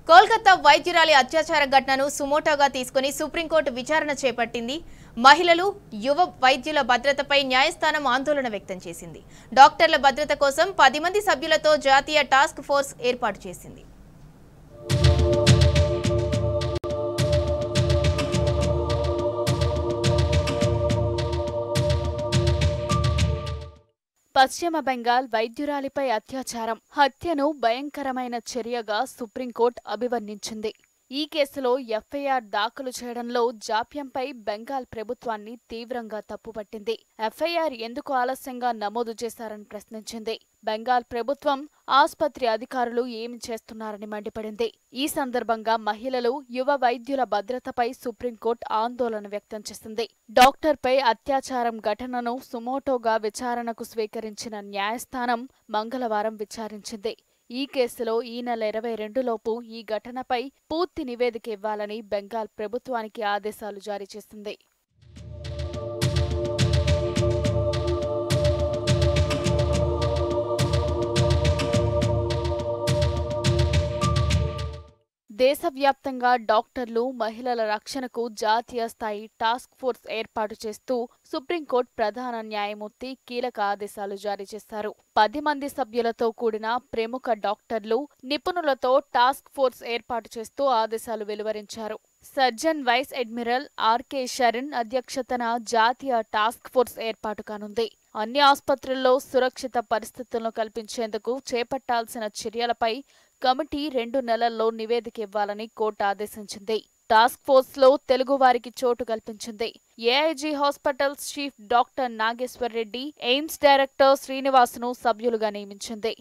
కోల్కతా వైద్యురాలి అత్యాచార ఘటనను సుమోటోగా తీసుకుని సుప్రీంకోర్టు విచారణ చేపట్టింది. మహిళలు, యువ వైద్యుల భద్రతపై న్యాయస్థానం ఆందోళన వ్యక్తం చేసింది. డాక్టర్ల భద్రత కోసం 10 మంది సభ్యులతో జాతీయ టాస్క్ ఫోర్స్ ఏర్పాటు చేసింది. పశ్చిమ బెంగాల్ వైద్యురాలిపై అత్యాచారం, హత్యను భయంకరమైన చర్యగా సుప్రీంకోర్టు అభివర్ణించింది. ఈ కేసులో ఎఫ్ఐఆర్ దాఖలు చేయడంలో జాప్యంపై బెంగాల్ ప్రభుత్వాన్ని తీవ్రంగా తప్పుపట్టింది. ఎఫ్ఐఆర్ ఎందుకు ఆలస్యంగా నమోదు చేశారని ప్రశ్నించింది. బెంగాల్ ప్రభుత్వం, ఆసుపత్రి అధికారులు ఏమి చేస్తున్నారని మండిపడింది. ఈ సందర్భంగా మహిళలు, యువ వైద్యుల భద్రతపై సుప్రీంకోర్టు ఆందోళన వ్యక్తం చేసింది. డాక్టర్పై అత్యాచారం ఘటనను సుమోటోగా విచారణకు స్వీకరించిన న్యాయస్థానం మంగళవారం విచారించింది. ఈ కేసులో ఈ నెల 22లోపు ఈ ఘటనపై పూర్తి నివేదిక ఇవ్వాలని బెంగాల్ ప్రభుత్వానికి ఆదేశాలు జారీ చేసింది. దేశవ్యాప్తంగా డాక్టర్లు, మహిళల రక్షణకు జాతీయ స్థాయి టాస్క్ ఫోర్స్ ఏర్పాటు చేస్తూ సుప్రీంకోర్టు ప్రధాన న్యాయమూర్తి కీలక ఆదేశాలు జారీ చేశారు. 10 మంది సభ్యులతో కూడిన ప్రముఖ డాక్టర్లు, నిపుణులతో టాస్క్ ఫోర్స్ ఏర్పాటు చేస్తూ ఆదేశాలు వెలువరించారు. Surgeon vice admiral RK Sharan అధ్యక్షతన జాతీయ టాస్క్ ఫోర్స్ ఏర్పాటు కానుంది. అన్ని ఆసుపత్రుల్లో సురక్షిత పరిస్థితులను కల్పించేందుకు చేపట్టాల్సిన చర్యలపై కమిటీ 2 నెలల్లో నివేదిక ఇవ్వాలని కోర్టు ఆదేశించింది. టాస్క్ ఫోర్స్ లో తెలుగువారికి చోటు కల్పించింది. AIG hospitals chief doctor Nageshwar Reddy, AIIMS director శ్రీనివాస్ను సభ్యులుగా నియమించింది.